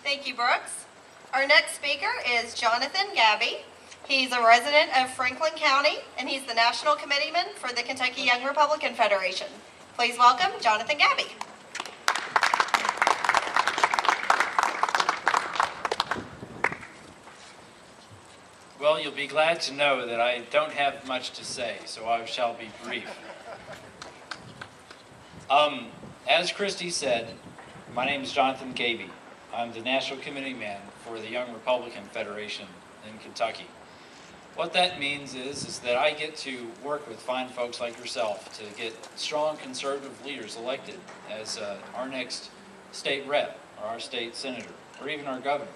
Thank you, Brooks. Our next speaker is Jonathan Gaby. He's a resident of Franklin County, and he's the National Committeeman for the Kentucky Young Republican Federation. Please welcome Jonathan Gaby. Well, you'll be glad to know that I don't have much to say, so I shall be brief. As Christy said, my name is Jonathan Gaby. I'm the National Committee Man for the Young Republican Federation in Kentucky. What that means is that I get to work with fine folks like yourself to get strong conservative leaders elected as our next state rep, or our state senator, or even our governor.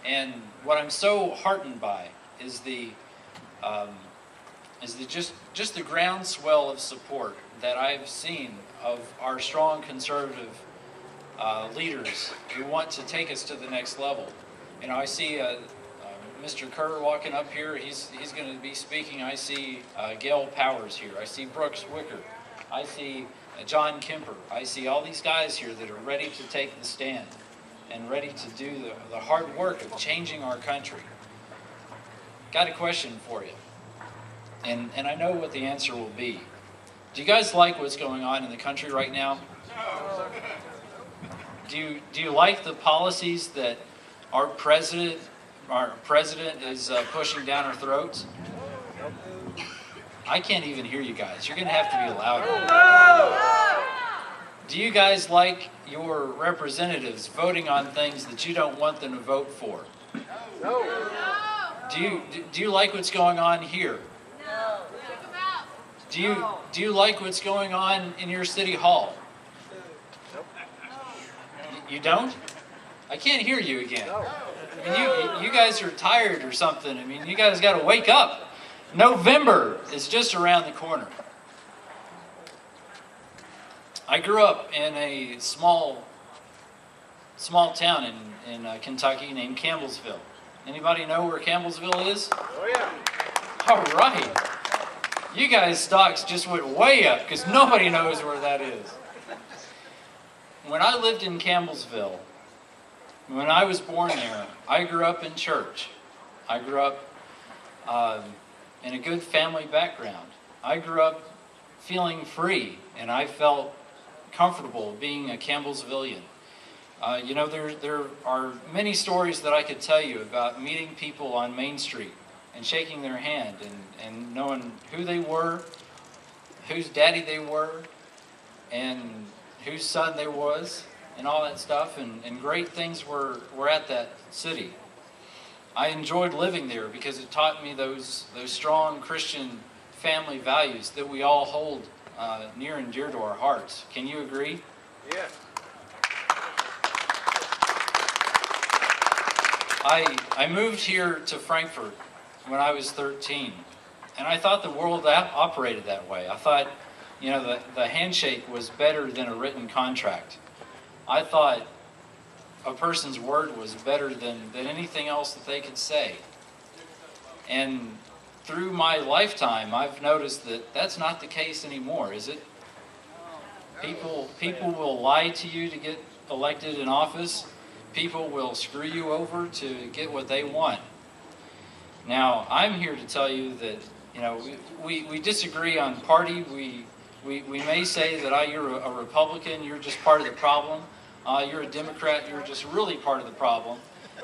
And what I'm so heartened by is just the groundswell of support that I've seen of our strong conservative leaders who want to take us to the next level. You know, I see Mr. Kerr walking up here. He's going to be speaking. I see Gail Powers here. I see Brooks Wicker. I see John Kemper. I see all these guys here that are ready to take the stand and ready to do the hard work of changing our country. Got a question for you, and I know what the answer will be. Do you guys like what's going on in the country right now? Do you like the policies that our president is pushing down our throats? I can't even hear you guys. You're going to have to be louder. Do you guys like your representatives voting on things that you don't want them to vote for? No. Do you like what's going on here? No. Do you like what's going on in your city hall? You don't? I can't hear you again. I mean, you guys are tired or something. I mean, you guys got to wake up. November is just around the corner. I grew up in a small town in Kentucky named Campbellsville. Anybody know where Campbellsville is? Oh yeah. All right. You guys' stocks just went way up because nobody knows where that is. When I lived in Campbellsville, when I was born there, I grew up in church. I grew up in a good family background. I grew up feeling free, and I felt comfortable being a Campbellsvillian. You know, there are many stories that I could tell you about meeting people on Main Street and shaking their hand and knowing who they were, whose daddy they were, and whose son they was, and all that stuff, and great things were at that city. I enjoyed living there because it taught me those strong Christian family values that we all hold near and dear to our hearts. Can you agree? Yeah. I moved here to Frankfurt when I was 13, and I thought the world operated that way. I thought, you know, the handshake was better than a written contract. I thought a person's word was better than anything else that they could say. And through my lifetime, I've noticed that that's not the case anymore, is it? People will lie to you to get elected in office. People will screw you over to get what they want. Now, I'm here to tell you that, you know, we disagree on party. We may say that you're a Republican, you're just part of the problem. You're a Democrat, you're just really part of the problem.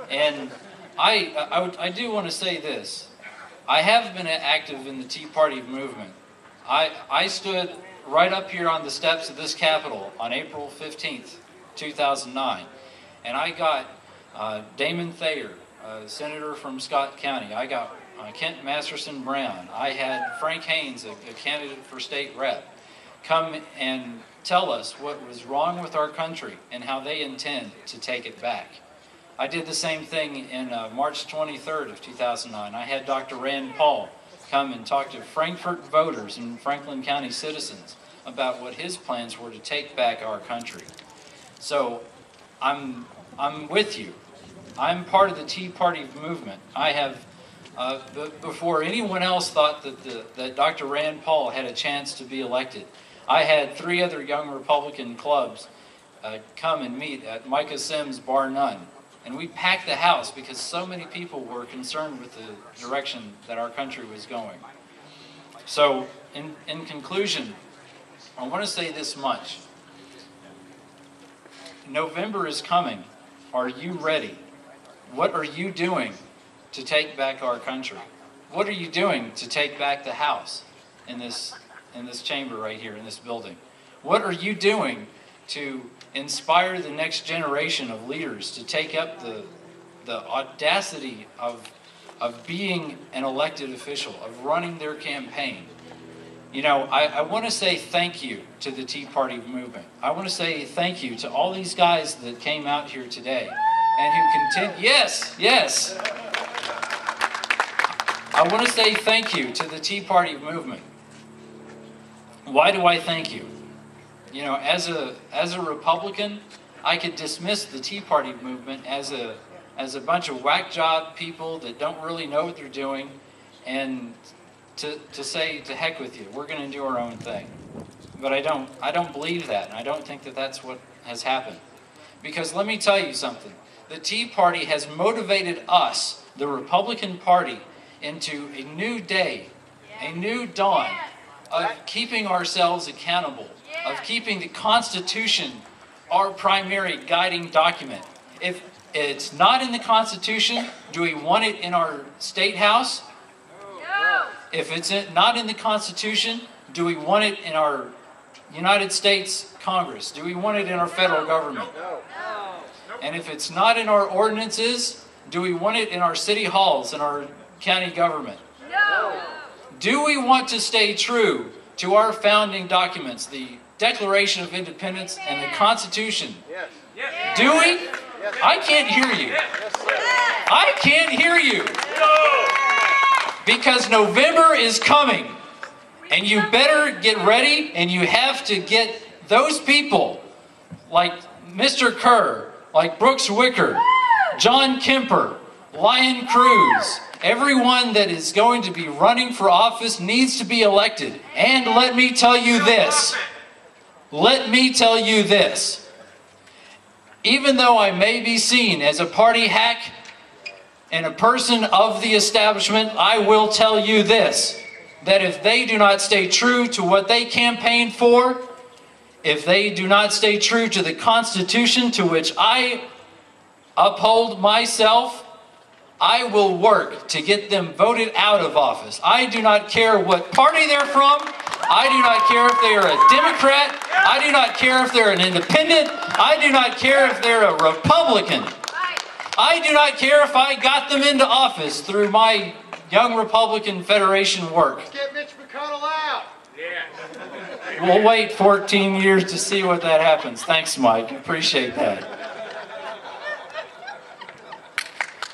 And I do want to say this. I have been active in the Tea Party movement. I stood right up here on the steps of this Capitol on April 15th, 2009. And I got Damon Thayer, a senator from Scott County. I got Kent Masterson Brown. I had Frank Haynes, a candidate for state rep, come and tell us what was wrong with our country and how they intend to take it back. I did the same thing in March 23rd of 2009. I had Dr. Rand Paul come and talk to Frankfurt voters and Franklin County citizens about what his plans were to take back our country. So I'm with you. I'm part of the Tea Party movement. I have, before anyone else thought that Dr. Rand Paul had a chance to be elected, I had 3 other young Republican clubs come and meet at Micah Sims' Bar None And we packed the house because so many people were concerned with the direction that our country was going. So, in conclusion, I want to say this much. November is coming. Are you ready? What are you doing to take back our country? What are you doing to take back the House in this chamber right here, in this building? What are you doing to inspire the next generation of leaders to take up the audacity of being an elected official, of running their campaign? You know, I want to say thank you to the Tea Party movement. I want to say thank you to all these guys that came out here today and who continue. Yes, yes. I want to say thank you to the Tea Party movement. Why do I thank you? You know, as a Republican, I could dismiss the Tea Party movement as a bunch of whack job people that don't really know what they're doing, and to say to heck with you, we're going to do our own thing. But I don't believe that, and I don't think that that's what has happened. Because let me tell you something. The Tea Party has motivated us, the Republican Party, into a new day, a new dawn of keeping ourselves accountable, of keeping the Constitution our primary guiding document. If it's not in the Constitution, do we want it in our state house? No. If it's not in the Constitution, do we want it in our United States Congress? Do we want it in our federal government? No. And if it's not in our ordinances, do we want it in our city halls and our county government? No. Do we want to stay true to our founding documents, the Declaration of Independence and the Constitution? Yes. Yes. Do we? Yes. I can't hear you. Yes, I can't hear you. No. Because November is coming, and you better get ready, and you have to get those people like Mr. Kerr, like Brooks Wicker, John Kemper, Lyon Cruz. Everyone that is going to be running for office needs to be elected. And let me tell you this. Let me tell you this. Even though I may be seen as a party hack and a person of the establishment, I will tell you this. That if they do not stay true to what they campaigned for, if they do not stay true to the Constitution to which I uphold myself, I will work to get them voted out of office. I do not care what party they're from. I do not care if they are a Democrat. I do not care if they're an independent. I do not care if they're a Republican. I do not care if I got them into office through my Young Republican Federation work. Let's get Mitch McConnell out. Yeah. We'll wait 14 years to see what that happens. Thanks, Mike. Appreciate that.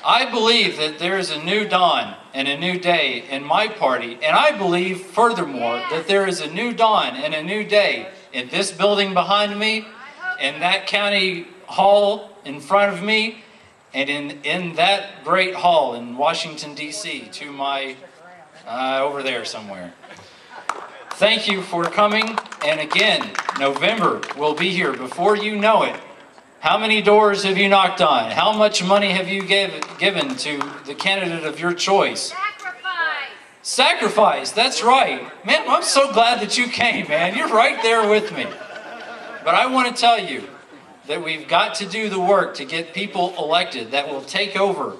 I believe that there is a new dawn and a new day in my party, and I believe, furthermore, that there is a new dawn and a new day in this building behind me, in that county hall in front of me, and in that great hall in Washington, D.C., to my, over there somewhere. Thank you for coming, and again, November will be here before you know it. How many doors have you knocked on? How much money have you given to the candidate of your choice? Sacrifice! Sacrifice, that's right. Man, I'm so glad that you came, man. You're right there with me. But I want to tell you that we've got to do the work to get people elected that will take over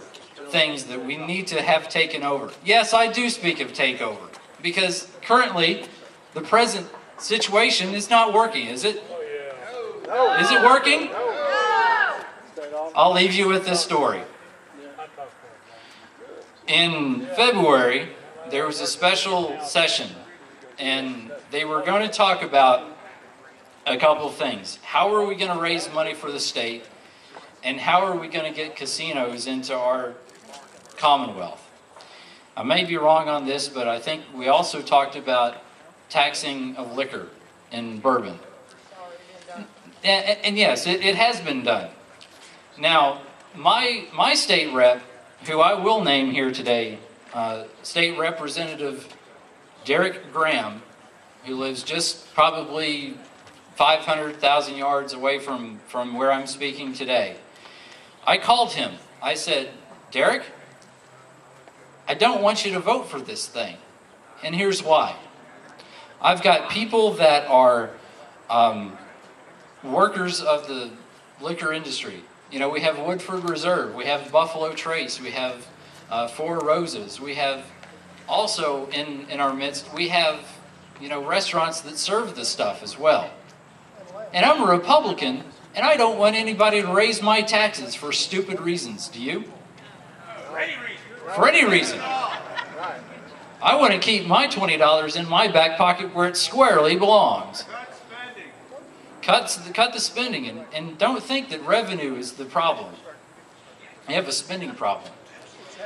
things that we need to have taken over. Yes, I do speak of takeover, because currently the present situation is not working, is it? Is it working? I'll leave you with this story. In February, there was a special session, and they were going to talk about a couple of things. How are we going to raise money for the state, and how are we going to get casinos into our Commonwealth? I may be wrong on this, but I think we also talked about taxing of liquor and bourbon. And yes, it has been done. Now, my state rep, who I will name here today, State Representative Derek Graham, who lives just probably 500,000 yards away from where I'm speaking today. I called him. I said, Derek, I don't want you to vote for this thing. And here's why. I've got people that are workers of the liquor industry. You know, we have Woodford Reserve, we have Buffalo Trace, we have Four Roses, we have also in our midst, we have, you know, restaurants that serve this stuff as well. And I'm a Republican, and I don't want anybody to raise my taxes for stupid reasons. Do you? For any reason. I want to keep my $20 in my back pocket where it squarely belongs. Cut the spending, and don't think that revenue is the problem. You have a spending problem.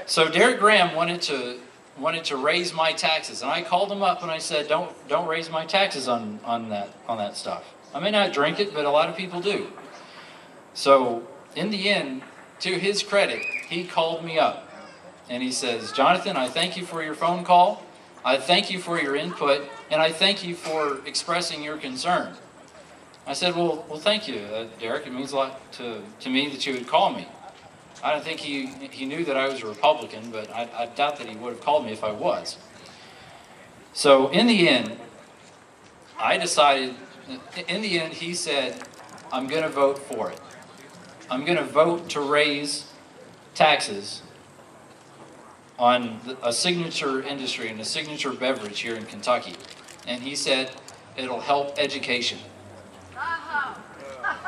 So Derek Graham wanted to raise my taxes, and I called him up and I said, don't raise my taxes on that stuff. I may not drink it, but a lot of people do. So in the end, to his credit, he called me up and he says, Jonathan, I thank you for your phone call. I thank you for your input, and I thank you for expressing your concern. I said, well, thank you, Derek. It means a lot to me that you would call me. I don't think he knew that I was a Republican, but I doubt that he would have called me if I was. So in the end, I decided, in the end, he said, I'm going to vote for it. I'm going to vote to raise taxes on a signature industry and a signature beverage here in Kentucky. And he said, it'll help education.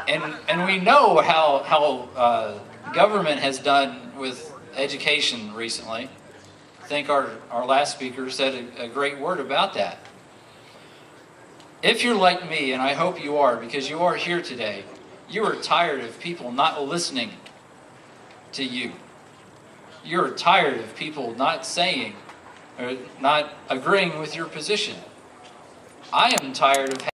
And we know how government has done with education recently. I think our last speaker said a great word about that. If you're like me, and I hope you are, because you are here today, you are tired of people not listening to you. You're tired of people not saying or not agreeing with your position. I am tired of